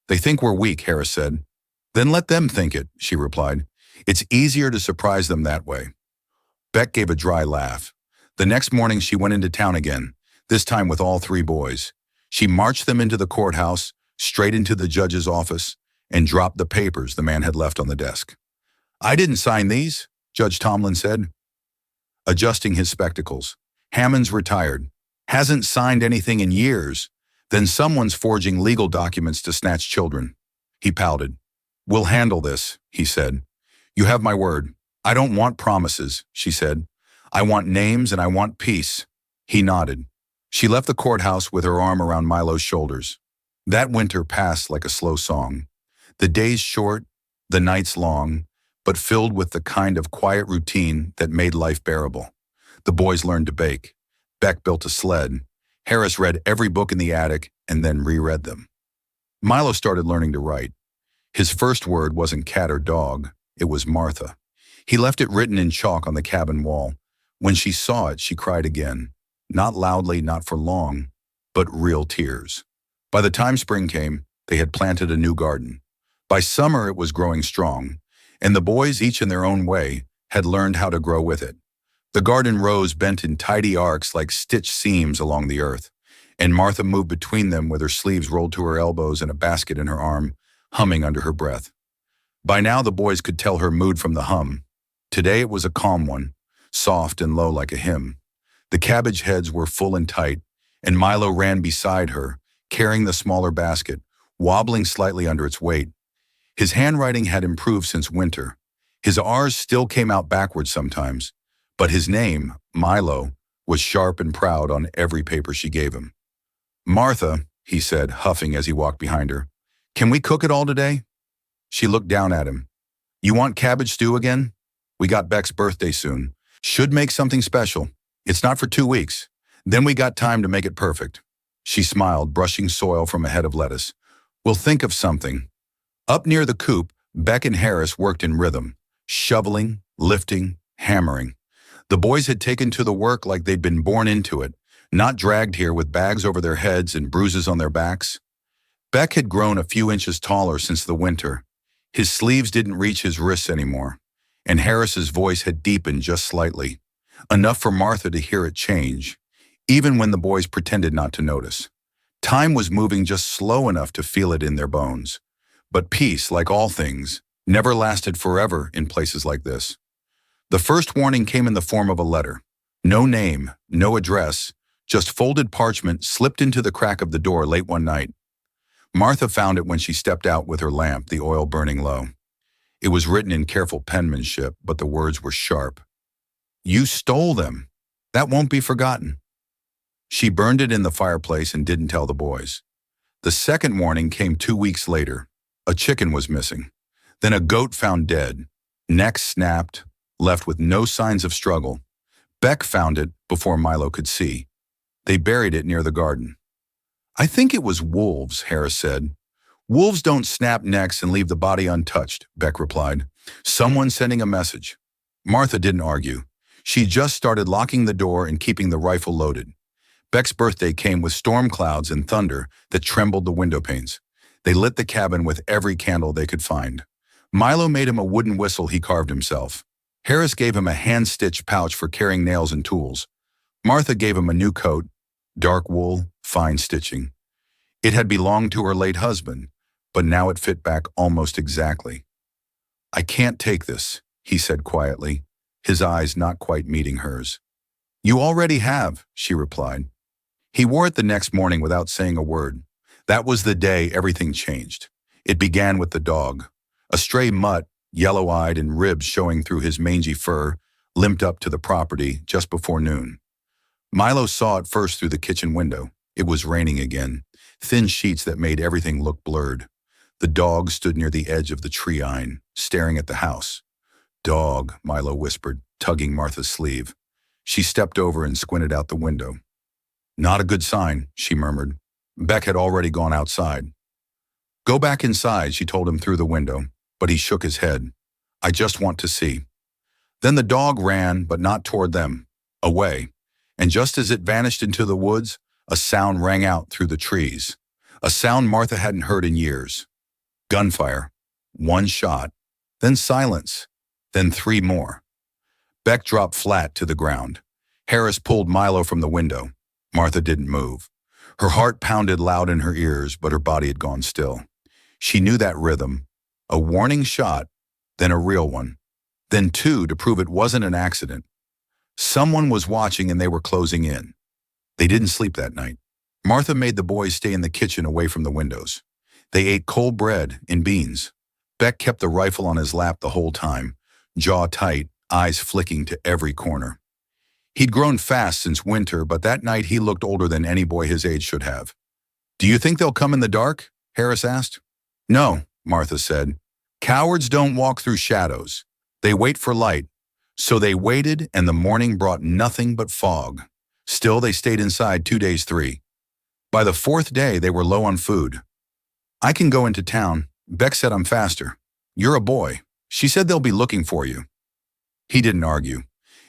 "They think we're weak," Harris said. "Then let them think it," she replied. "It's easier to surprise them that way." Beck gave a dry laugh. The next morning she went into town again, this time with all three boys. She marched them into the courthouse, straight into the judge's office, and dropped the papers the man had left on the desk. "I didn't sign these," Judge Tomlin said, adjusting his spectacles. "Hammond's retired. Hasn't signed anything in years. Then someone's forging legal documents to snatch children." He pouted. "We'll handle this," he said. "You have my word." "I don't want promises," she said. "I want names and I want peace." He nodded. She left the courthouse with her arm around Milo's shoulders. That winter passed like a slow song. The days short, the nights long, but filled with the kind of quiet routine that made life bearable. The boys learned to bake. Beck built a sled. Harris read every book in the attic and then reread them. Milo started learning to write. His first word wasn't cat or dog, it was Martha. He left it written in chalk on the cabin wall. When she saw it, she cried again. Not loudly, not for long, but real tears. By the time spring came, they had planted a new garden. By summer, it was growing strong, and the boys, each in their own way, had learned how to grow with it. The garden rose bent in tidy arcs like stitched seams along the earth, and Martha moved between them with her sleeves rolled to her elbows and a basket in her arm, humming under her breath. By now, the boys could tell her mood from the hum. Today it was a calm one, soft and low like a hymn. The cabbage heads were full and tight, and Milo ran beside her, carrying the smaller basket, wobbling slightly under its weight. His handwriting had improved since winter. His R's still came out backwards sometimes, but his name, Milo, was sharp and proud on every paper she gave him. "Martha," he said, huffing as he walked behind her, "can we cook it all today?" She looked down at him. "You want cabbage stew again? We got Beck's birthday soon. Should make something special. It's not for 2 weeks. Then we got time to make it perfect." She smiled, brushing soil from a head of lettuce. "We'll think of something." Up near the coop, Beck and Harris worked in rhythm, shoveling, lifting, hammering. The boys had taken to the work like they'd been born into it, not dragged here with bags over their heads and bruises on their backs. Beck had grown a few inches taller since the winter. His sleeves didn't reach his wrists anymore, and Harris's voice had deepened just slightly, enough for Martha to hear it change, even when the boys pretended not to notice. Time was moving just slow enough to feel it in their bones. But peace, like all things, never lasted forever in places like this. The first warning came in the form of a letter. No name, no address, just folded parchment slipped into the crack of the door late one night. Martha found it when she stepped out with her lamp, the oil burning low. It was written in careful penmanship, but the words were sharp. "You stole them. That won't be forgotten." She burned it in the fireplace and didn't tell the boys. The second warning came 2 weeks later. A chicken was missing. Then a goat found dead, neck snapped, left with no signs of struggle. Beck found it before Milo could see. They buried it near the garden. "I think it was wolves," Harris said. "Wolves don't snap necks and leave the body untouched," Beck replied. "Someone sending a message." Martha didn't argue. She just started locking the door and keeping the rifle loaded. Beck's birthday came with storm clouds and thunder that trembled the window panes. They lit the cabin with every candle they could find. Milo made him a wooden whistle he carved himself. Harris gave him a hand-stitched pouch for carrying nails and tools. Martha gave him a new coat, dark wool, fine stitching. It had belonged to her late husband, but now it fit back almost exactly. "I can't take this," he said quietly, his eyes not quite meeting hers. "You already have," she replied. He wore it the next morning without saying a word. That was the day everything changed. It began with the dog. A stray mutt, yellow-eyed and ribs showing through his mangy fur, limped up to the property just before noon. Milo saw it first through the kitchen window. It was raining again, thin sheets that made everything look blurred. The dog stood near the edge of the treeine, staring at the house. "Dog," Milo whispered, tugging Martha's sleeve. She stepped over and squinted out the window. Not a good sign, she murmured. Beck had already gone outside. Go back inside, she told him through the window, but he shook his head. I just want to see. Then the dog ran, but not toward them, away, and just as it vanished into the woods, a sound rang out through the trees, a sound Martha hadn't heard in years. Gunfire. One shot. Then silence. Then three more. Beck dropped flat to the ground. Harris pulled Milo from the window. Martha didn't move. Her heart pounded loud in her ears, but her body had gone still. She knew that rhythm. A warning shot, then a real one. Then two to prove it wasn't an accident. Someone was watching and they were closing in. They didn't sleep that night. Martha made the boys stay in the kitchen away from the windows. They ate cold bread and beans. Beck kept the rifle on his lap the whole time, jaw tight, eyes flicking to every corner. He'd grown fast since winter, but that night he looked older than any boy his age should have. Do you think they'll come in the dark? Harris asked. No, Martha said. Cowards don't walk through shadows. They wait for light. So they waited, and the morning brought nothing but fog. Still, they stayed inside 2 days, 3. By the 4th day, they were low on food. I can go into town. Beck said I'm faster. You're a boy. She said they'll be looking for you. He didn't argue.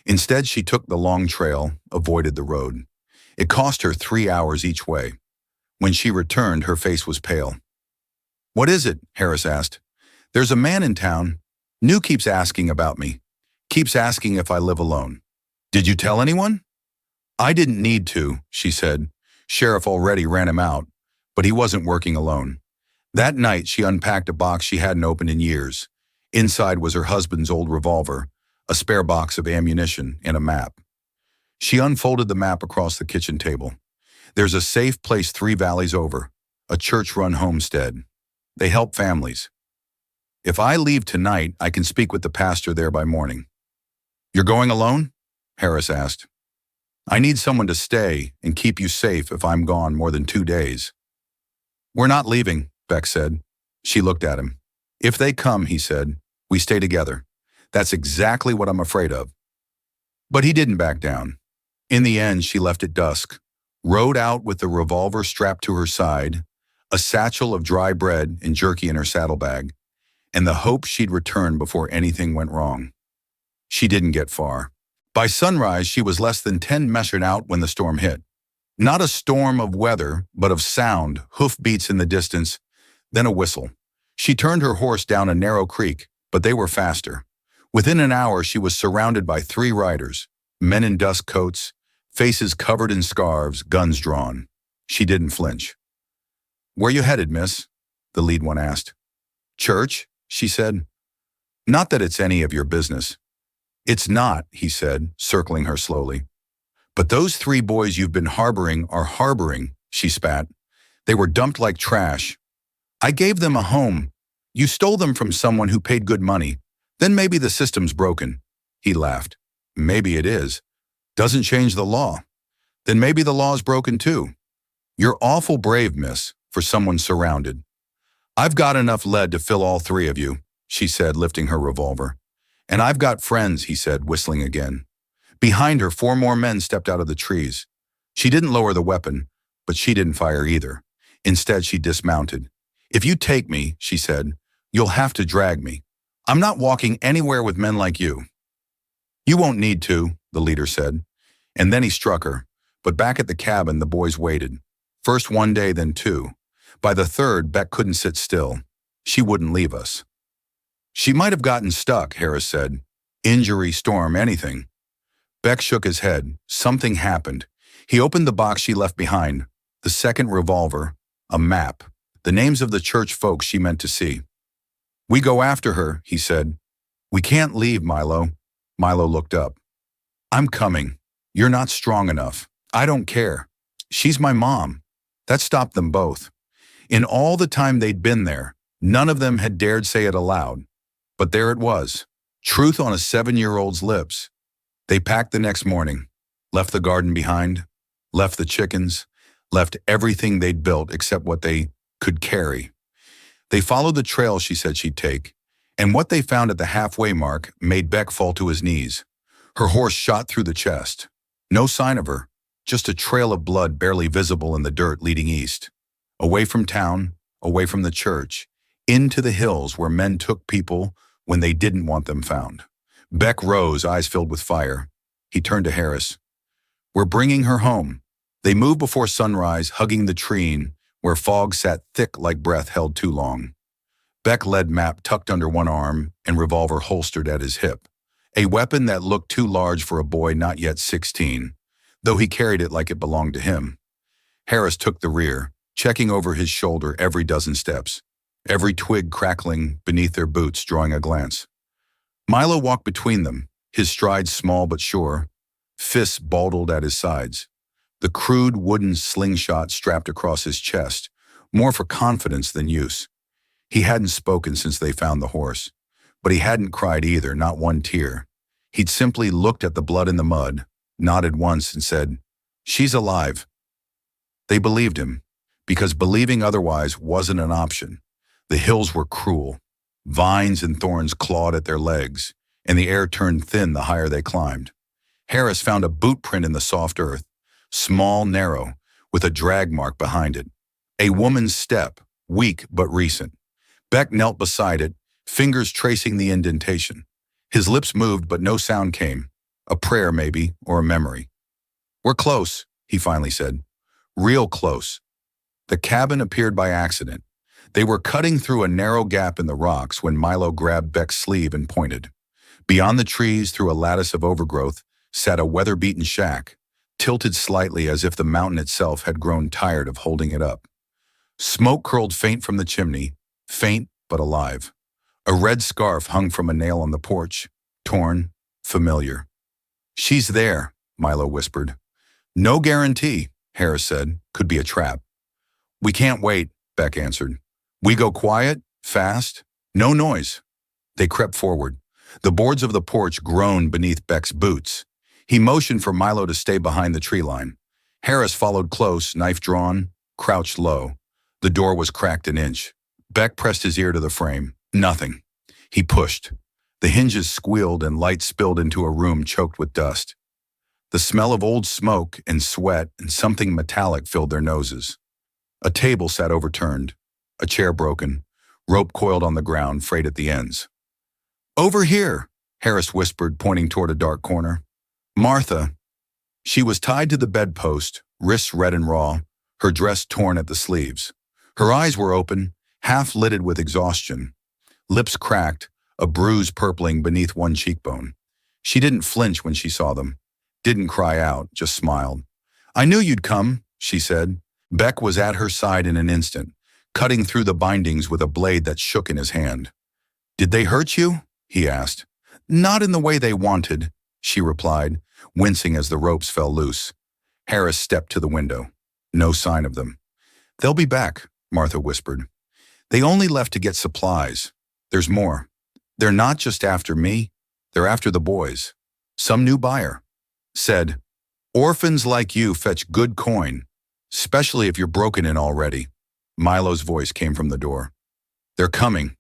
Instead, she took the long trail, avoided the road. It cost her 3 hours each way. When she returned, her face was pale. What is it? Harris asked. There's a man in town. New keeps asking about me. Keeps asking if I live alone. Did you tell anyone? I didn't need to, she said. Sheriff already ran him out, but he wasn't working alone. That night, she unpacked a box she hadn't opened in years. Inside was her husband's old revolver, a spare box of ammunition, and a map. She unfolded the map across the kitchen table. There's a safe place 3 valleys over, a church-run homestead. They help families. If I leave tonight, I can speak with the pastor there by morning. You're going alone? Harris asked. I need someone to stay and keep you safe if I'm gone more than 2 days. We're not leaving, Beck said. She looked at him. If they come, he said, we stay together. That's exactly what I'm afraid of. But he didn't back down. In the end, she left at dusk, rode out with the revolver strapped to her side, a satchel of dry bread and jerky in her saddlebag, and the hope she'd return before anything went wrong. She didn't get far. By sunrise, she was less than 10 measured out when the storm hit. Not a storm of weather, but of sound, hoofbeats in the distance, then a whistle. She turned her horse down a narrow creek, but they were faster. Within an hour, she was surrounded by 3 riders, men in dust coats, faces covered in scarves, guns drawn. She didn't flinch. Where you headed, miss? The lead one asked. Church, she said. Not that it's any of your business. It's not, he said, circling her slowly. But those 3 boys you've been harboring are harboring, she spat. They were dumped like trash. I gave them a home. You stole them from someone who paid good money. Then maybe the system's broken. He laughed. Maybe it is. Doesn't change the law. Then maybe the law's broken too. You're awful brave, miss, for someone surrounded. I've got enough lead to fill all 3 of you, she said, lifting her revolver. And I've got friends, he said, whistling again. Behind her, 4 more men stepped out of the trees. She didn't lower the weapon, but she didn't fire either. Instead, she dismounted. If you take me, she said, you'll have to drag me. I'm not walking anywhere with men like you. You won't need to, the leader said. And then he struck her. But back at the cabin, the boys waited. First 1 day, then 2. By the 3rd, Beck couldn't sit still. She wouldn't leave us. She might have gotten stuck, Harris said. Injury, storm, anything. Beck shook his head. Something happened. He opened the box she left behind. The 2nd revolver. A map. The names of the church folks she meant to see. We go after her, he said. We can't leave, Milo. Milo looked up. I'm coming. You're not strong enough. I don't care. She's my mom. That stopped them both. In all the time they'd been there, none of them had dared say it aloud. But there it was. Truth on a 7-year-old's lips. They packed the next morning, left the garden behind, left the chickens, left everything they'd built except what they could carry. They followed the trail she said she'd take, and what they found at the halfway mark made Beck fall to his knees. Her horse shot through the chest. No sign of her, just a trail of blood barely visible in the dirt leading east. Away from town, away from the church, into the hills where men took people when they didn't want them found. Beck rose, eyes filled with fire. He turned to Harris. "We're bringing her home." They moved before sunrise, hugging the tree where fog sat thick like breath held too long. Beck led Map tucked under one arm and revolver holstered at his hip. A weapon that looked too large for a boy not yet 16, though he carried it like it belonged to him. Harris took the rear, checking over his shoulder every dozen steps, every twig crackling beneath their boots, drawing a glance. Milo walked between them, his strides small but sure, fists balled at his sides. The crude wooden slingshot strapped across his chest, more for confidence than use. He hadn't spoken since they found the horse, but he hadn't cried either, not one tear. He'd simply looked at the blood in the mud, nodded once and said, "She's alive." They believed him, because believing otherwise wasn't an option. The hills were cruel. Vines and thorns clawed at their legs, and the air turned thin the higher they climbed. Harris found a boot print in the soft earth, small, narrow, with a drag mark behind it. A woman's step, weak but recent. Beck knelt beside it, fingers tracing the indentation. His lips moved, but no sound came. A prayer, maybe, or a memory. "We're close," he finally said. "Real close." The cabin appeared by accident. They were cutting through a narrow gap in the rocks when Milo grabbed Beck's sleeve and pointed. Beyond the trees, through a lattice of overgrowth, sat a weather-beaten shack, tilted slightly as if the mountain itself had grown tired of holding it up. Smoke curled faint from the chimney, faint but alive. A red scarf hung from a nail on the porch, torn, familiar. "She's there," Milo whispered. "No guarantee," Harris said. "Could be a trap." "We can't wait," Beck answered. "We go quiet, fast, no noise." They crept forward. The boards of the porch groaned beneath Beck's boots. He motioned for Milo to stay behind the tree line. Harris followed close, knife drawn, crouched low. The door was cracked an inch. Beck pressed his ear to the frame. Nothing. He pushed. The hinges squealed and light spilled into a room choked with dust. The smell of old smoke and sweat and something metallic filled their noses. A table sat overturned, a chair broken, rope coiled on the ground, frayed at the ends. "Over here," Harris whispered, pointing toward a dark corner. "Martha." She was tied to the bedpost, wrists red and raw, her dress torn at the sleeves. Her eyes were open, half-lidded with exhaustion. Lips cracked, a bruise purpling beneath one cheekbone. She didn't flinch when she saw them. Didn't cry out, just smiled. "I knew you'd come," she said. Beck was at her side in an instant, cutting through the bindings with a blade that shook in his hand. "Did they hurt you?" he asked. "Not in the way they wanted," she replied, wincing as the ropes fell loose. Harris stepped to the window. No sign of them. "They'll be back," Martha whispered. "They only left to get supplies. There's more. They're not just after me, they're after the boys. Some new buyer. Said, 'Orphans like you fetch good coin, especially if you're broken in already.'" Milo's voice came from the door. "They're coming."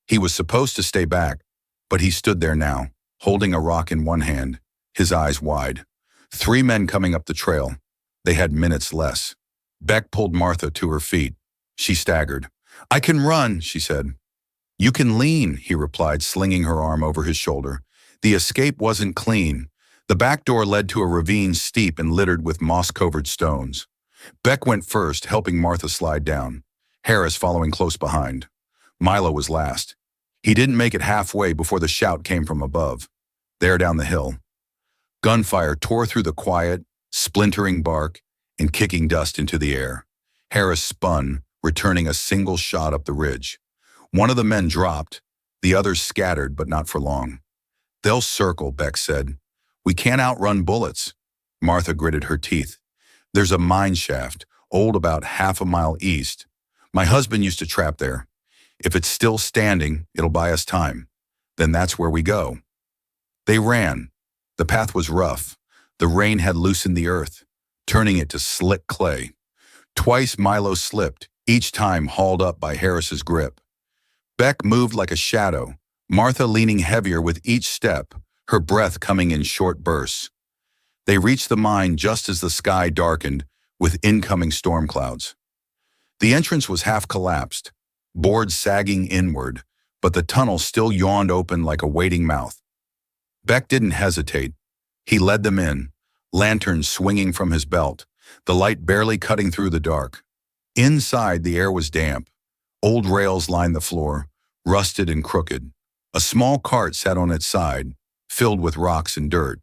He was supposed to stay back, but he stood there now, holding a rock in one hand, his eyes wide. 3 men coming up the trail. They had minutes less. Beck pulled Martha to her feet. She staggered. "I can run," she said. "You can lean," he replied, slinging her arm over his shoulder. The escape wasn't clean. The back door led to a ravine steep and littered with moss-covered stones. Beck went first, helping Martha slide down, Harris following close behind. Milo was last. He didn't make it halfway before the shout came from above, there down the hill. Gunfire tore through the quiet, splintering bark and kicking dust into the air. Harris spun, returning a single shot up the ridge. One of the men dropped, the others scattered, but not for long. "They'll circle," Beck said. "We can't outrun bullets." Martha gritted her teeth. "There's a mine shaft, old about half a mile east. My husband used to trap there. If it's still standing, it'll buy us time. Then that's where we go." They ran. The path was rough. The rain had loosened the earth, turning it to slick clay. Twice Milo slipped, each time hauled up by Harris's grip. Beck moved like a shadow, Martha leaning heavier with each step, her breath coming in short bursts. They reached the mine just as the sky darkened with incoming storm clouds. The entrance was half collapsed, boards sagging inward, but the tunnel still yawned open like a waiting mouth. Beck didn't hesitate. He led them in, lanterns swinging from his belt, the light barely cutting through the dark. Inside, the air was damp. Old rails lined the floor, rusted and crooked. A small cart sat on its side, filled with rocks and dirt.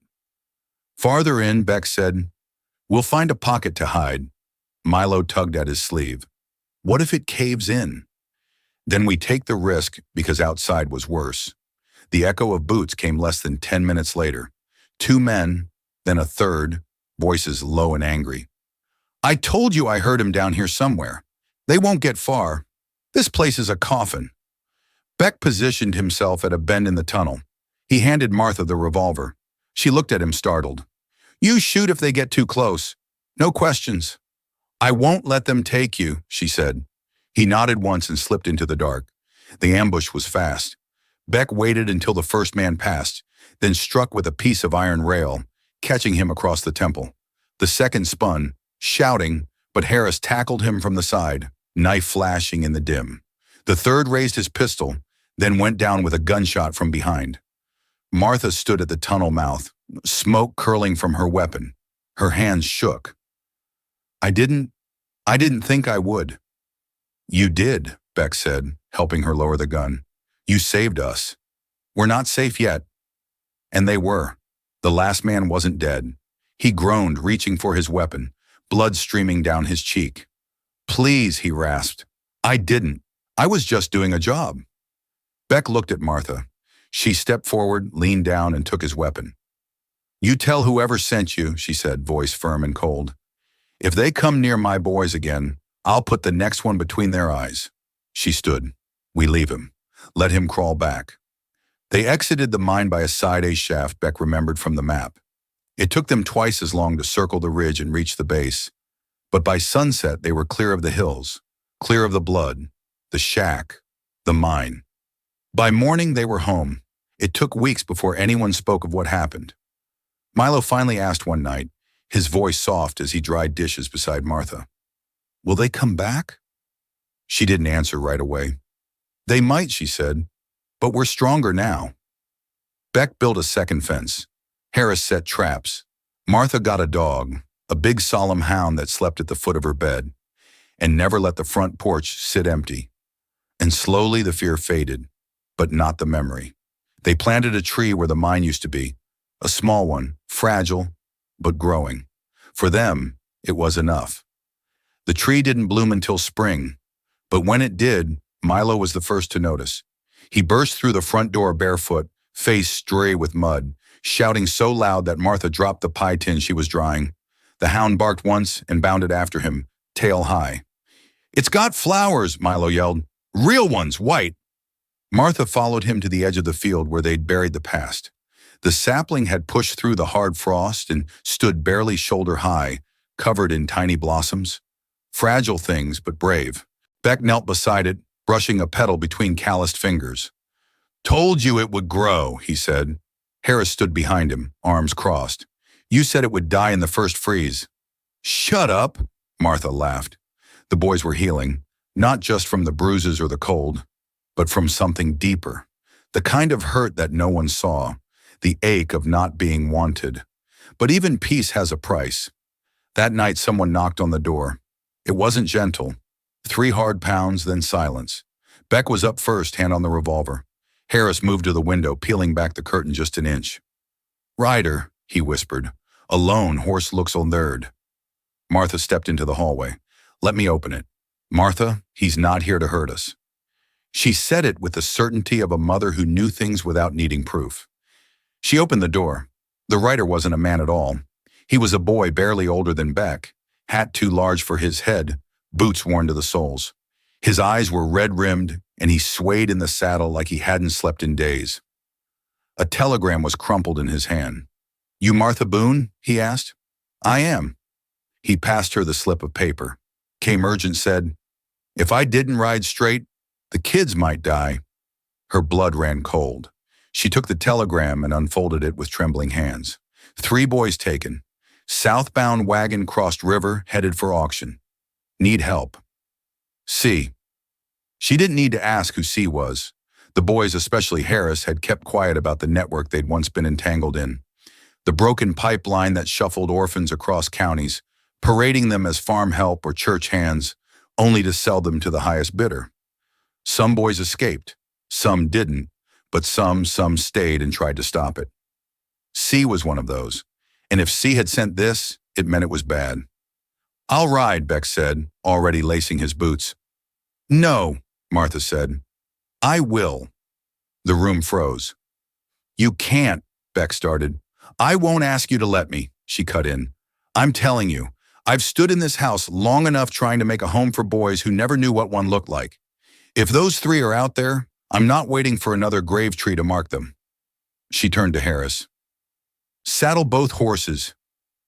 Farther in, Beck said, "We'll find a pocket to hide." Milo tugged at his sleeve. "What if it caves in?" "Then we take the risk because outside was worse." The echo of boots came less than 10 minutes later. 2 men, then a third, voices low and angry. "I told you I heard him down here somewhere. They won't get far. This place is a coffin." Beck positioned himself at a bend in the tunnel. He handed Martha the revolver. She looked at him startled. "You shoot if they get too close. No questions." "I won't let them take you," she said. He nodded once and slipped into the dark. The ambush was fast. Beck waited until the first man passed, then struck with a piece of iron rail, catching him across the temple. The second spun, shouting, but Harris tackled him from the side, knife flashing in the dim. The third raised his pistol, then went down with a gunshot from behind. Martha stood at the tunnel mouth, smoke curling from her weapon. Her hands shook. I didn't think I would." "You did," Beck said, helping her lower the gun. "You saved us. We're not safe yet." And they were. The last man wasn't dead. He groaned, reaching for his weapon, blood streaming down his cheek. "Please," he rasped. "I didn't. I was just doing a job." Beck looked at Martha. She stepped forward, leaned down, and took his weapon. "You tell whoever sent you," she said, voice firm and cold. "If they come near my boys again, I'll put the next one between their eyes." She stood. "We leave him. Let him crawl back." They exited the mine by a side A shaft Beck remembered from the map. It took them twice as long to circle the ridge and reach the base. But by sunset, they were clear of the hills, clear of the blood, the shack, the mine. By morning, they were home. It took weeks before anyone spoke of what happened. Milo finally asked one night, his voice soft as he dried dishes beside Martha. "Will they come back?" She didn't answer right away. "They might," she said, "but we're stronger now." Beck built a second fence. Harris set traps. Martha got a dog, a big solemn hound that slept at the foot of her bed, and never let the front porch sit empty. And slowly the fear faded, but not the memory. They planted a tree where the mine used to be, a small one, fragile, but growing. For them, it was enough. The tree didn't bloom until spring, but when it did, Milo was the first to notice. He burst through the front door barefoot, face stray with mud, shouting so loud that Martha dropped the pie tin she was drying. The hound barked once and bounded after him, tail high. "It's got flowers," Milo yelled. "Real ones, white." Martha followed him to the edge of the field where they'd buried the past. The sapling had pushed through the hard frost and stood barely shoulder high, covered in tiny blossoms. Fragile things, but brave. Beck knelt beside it, brushing a petal between calloused fingers. "Told you it would grow," he said. Harris stood behind him, arms crossed. "You said it would die in the first freeze." "Shut up," Martha laughed. The boys were healing, not just from the bruises or the cold, but from something deeper. The kind of hurt that no one saw, the ache of not being wanted. But even peace has a price. That night someone knocked on the door. It wasn't gentle. 3 hard pounds, then silence. Beck was up first, hand on the revolver. Harris moved to the window, peeling back the curtain just an inch. "Ryder," he whispered. "Alone, horse looks unnerved." Martha stepped into the hallway. "Let me open it." "Martha, he's not here to hurt us." She said it with the certainty of a mother who knew things without needing proof. She opened the door. The writer wasn't a man at all. He was a boy barely older than Beck, hat too large for his head, boots worn to the soles. His eyes were red-rimmed, and he swayed in the saddle like he hadn't slept in days. A telegram was crumpled in his hand. "You Martha Boone?" he asked. "I am." He passed her the slip of paper. Came urgent, said, "If I didn't ride straight, the kids might die." Her blood ran cold. She took the telegram and unfolded it with trembling hands. 3 boys taken. Southbound wagon crossed river, headed for auction. Need help. C. She didn't need to ask who C was. The boys, especially Harris, had kept quiet about the network they'd once been entangled in. The broken pipeline that shuffled orphans across counties, parading them as farm help or church hands, only to sell them to the highest bidder. Some boys escaped, some didn't, but some stayed and tried to stop it. C was one of those, and if C had sent this, it meant it was bad. "I'll ride," Beck said, already lacing his boots. "No," Martha said. "I will." The room froze. "You can't," Beck started. "I won't ask you to let me," she cut in. "I'm telling you, I've stood in this house long enough trying to make a home for boys who never knew what one looked like. If those 3 are out there, I'm not waiting for another grave tree to mark them." She turned to Harris. "Saddle both horses.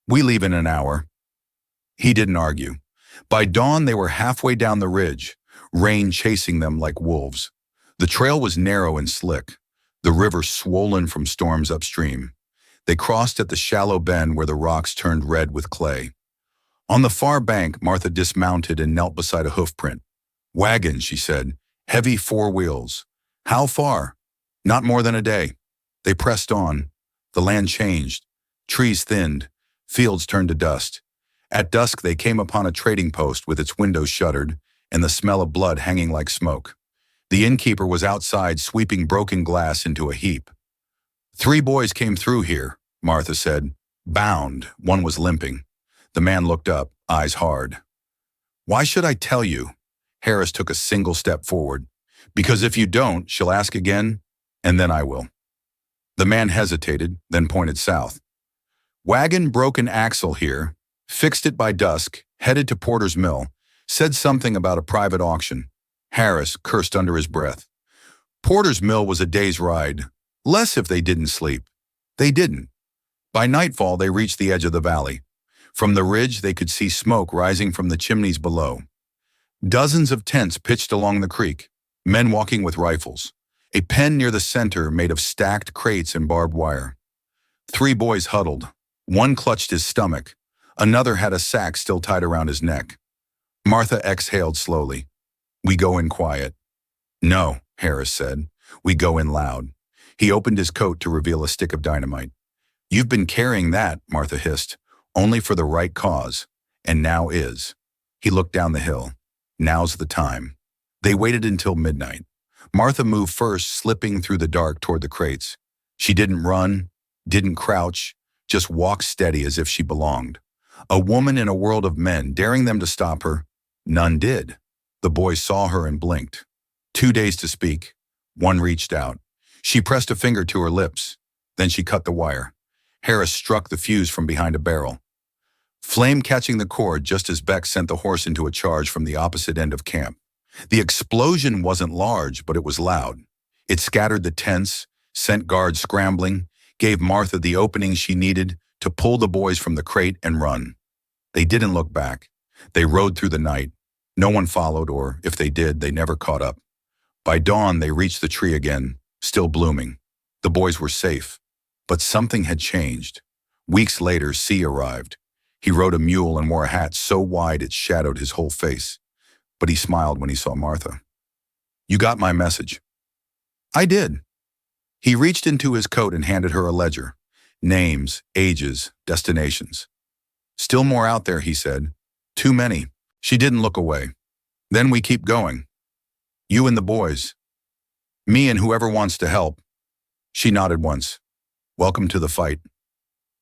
We leave in an hour." He didn't argue. By dawn, they were halfway down the ridge, rain chasing them like wolves. The trail was narrow and slick, the river swollen from storms upstream. They crossed at the shallow bend where the rocks turned red with clay. On the far bank, Martha dismounted and knelt beside a hoofprint. "Wagon," she said. "Heavy 4 wheels. How far?" "Not more than a day." They pressed on. The land changed. Trees thinned. Fields turned to dust. At dusk, they came upon a trading post with its windows shuttered and the smell of blood hanging like smoke. The innkeeper was outside, sweeping broken glass into a heap. 3 boys came through here," Martha said. "Bound. One was limping." The man looked up, eyes hard. "Why should I tell you?" Harris took a single step forward. "Because if you don't, she'll ask again, and then I will." The man hesitated, then pointed south. "Wagon broken axle here. Fixed it by dusk, headed to Porter's Mill. Said something about a private auction." Harris cursed under his breath. Porter's Mill was a day's ride. Less if they didn't sleep. They didn't. By nightfall, they reached the edge of the valley. From the ridge, they could see smoke rising from the chimneys below. Dozens of tents pitched along the creek, men walking with rifles. A pen near the center made of stacked crates and barbed wire. 3 boys huddled. One clutched his stomach. Another had a sack still tied around his neck. Martha exhaled slowly. "We go in quiet." "No," Harris said. "We go in loud." He opened his coat to reveal a stick of dynamite. "You've been carrying that," Martha hissed, "only for the right cause, and now is." He looked down the hill. "Now's the time." They waited until midnight. Martha moved first, slipping through the dark toward the crates. She didn't run, didn't crouch, just walked steady as if she belonged. A woman in a world of men, daring them to stop her. None did. The boys saw her and blinked. 2 days to speak. One reached out. She pressed a finger to her lips. Then she cut the wire. Harris struck the fuse from behind a barrel. Flame catching the cord just as Beck sent the horse into a charge from the opposite end of camp. The explosion wasn't large, but it was loud. It scattered the tents, sent guards scrambling, gave Martha the opening she needed to pull the boys from the crate and run. They didn't look back. They rode through the night. No one followed, or if they did, they never caught up. By dawn, they reached the tree again, still blooming. The boys were safe. But something had changed. Weeks later, C arrived. He rode a mule and wore a hat so wide it shadowed his whole face. But he smiled when he saw Martha. "You got my message." "I did." He reached into his coat and handed her a ledger. Names, ages, destinations. "Still more out there," he said. "Too many." She didn't look away. "Then we keep going. You and the boys. Me and whoever wants to help." She nodded once. "Welcome to the fight."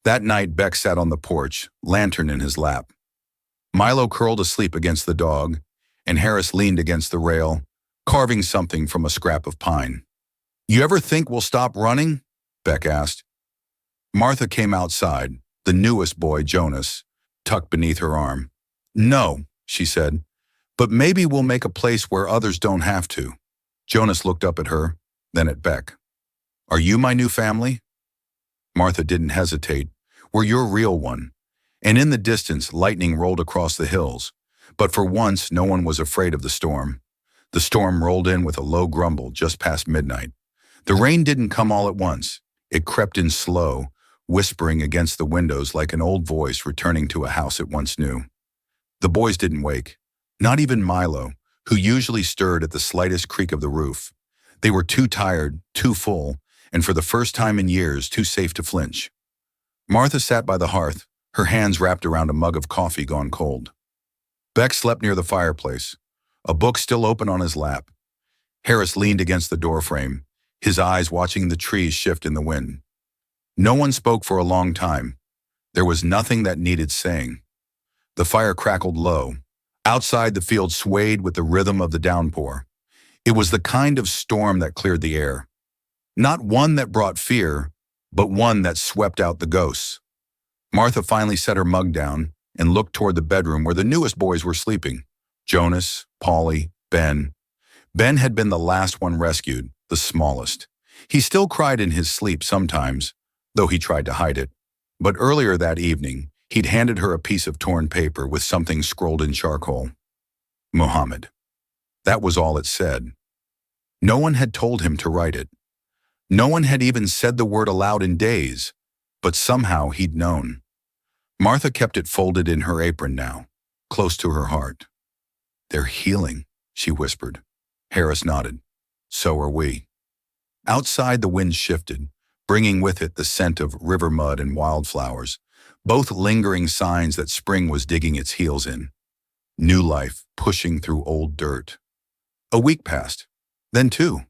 That night, Beck sat on the porch, lantern in his lap. Milo curled asleep against the dog, and Harris leaned against the rail, carving something from a scrap of pine. "You ever think we'll stop running?" Beck asked. Martha came outside, the newest boy, Jonas, tucked beneath her arm. "No," she said, "but maybe we'll make a place where others don't have to." Jonas looked up at her, then at Beck. "Are you my new family?" Martha didn't hesitate. "We're your real one." And in the distance, lightning rolled across the hills. But for once, no one was afraid of the storm. The storm rolled in with a low grumble just past midnight. The rain didn't come all at once. It crept in slow, whispering against the windows like an old voice returning to a house it once knew. The boys didn't wake. Not even Milo, who usually stirred at the slightest creak of the roof. They were too tired, too full, and for the first time in years, too safe to flinch. Martha sat by the hearth, her hands wrapped around a mug of coffee gone cold. Beck slept near the fireplace, a book still open on his lap. Harris leaned against the doorframe, his eyes watching the trees shift in the wind. No one spoke for a long time. There was nothing that needed saying. The fire crackled low. Outside, the field swayed with the rhythm of the downpour. It was the kind of storm that cleared the air. Not one that brought fear, but one that swept out the ghosts. Martha finally set her mug down and looked toward the bedroom where the newest boys were sleeping. Jonas, Polly, Ben. Ben had been the last one rescued, the smallest. He still cried in his sleep sometimes, though he tried to hide it. But earlier that evening, he'd handed her a piece of torn paper with something scrolled in charcoal. Muhammad. That was all it said. No one had told him to write it. No one had even said the word aloud in days, but somehow he'd known. Martha kept it folded in her apron now, close to her heart. "They're healing," she whispered. Harris nodded. "So are we." Outside, the wind shifted, bringing with it the scent of river mud and wildflowers, both lingering signs that spring was digging its heels in. New life pushing through old dirt. A week passed, then two.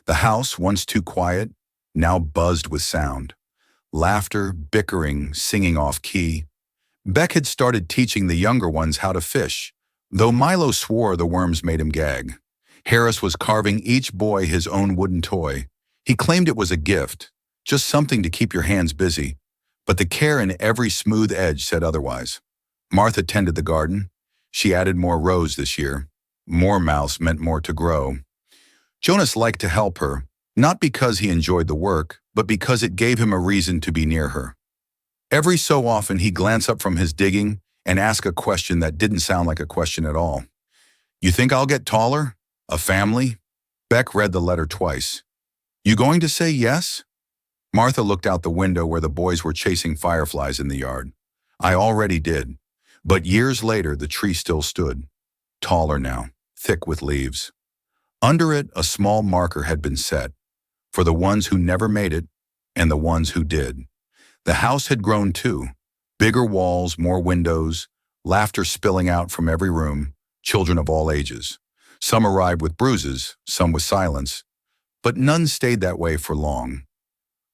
The house, once too quiet, now buzzed with sound. Laughter, bickering, singing off key. Beck had started teaching the younger ones how to fish, though Milo swore the worms made him gag. Harris was carving each boy his own wooden toy. He claimed it was a gift, just something to keep your hands busy, but the care in every smooth edge said otherwise. Martha tended the garden. She added more rows this year. More mouths meant more to grow. Jonas liked to help her, not because he enjoyed the work, but because it gave him a reason to be near her. Every so often he'd glance up from his digging and ask a question that didn't sound like a question at all. "You think I'll get taller? A family?" Beck read the letter twice. "You going to say yes?" Martha looked out the window where the boys were chasing fireflies in the yard. "I already did." But years later, the tree still stood. Taller now, thick with leaves. Under it, a small marker had been set, for the ones who never made it and the ones who did. The house had grown too. Bigger walls, more windows, laughter spilling out from every room, children of all ages. Some arrived with bruises, some with silence, but none stayed that way for long.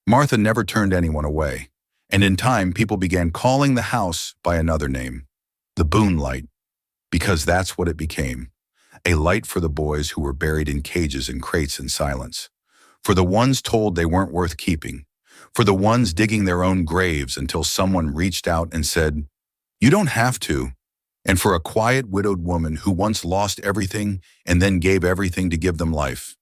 Martha never turned anyone away, and in time people began calling the house by another name, the Boone Light, because that's what it became. A light for the boys who were buried in cages and crates in silence. For the ones told they weren't worth keeping. For the ones digging their own graves until someone reached out and said, "You don't have to." And for a quiet widowed woman who once lost everything and then gave everything to give them life.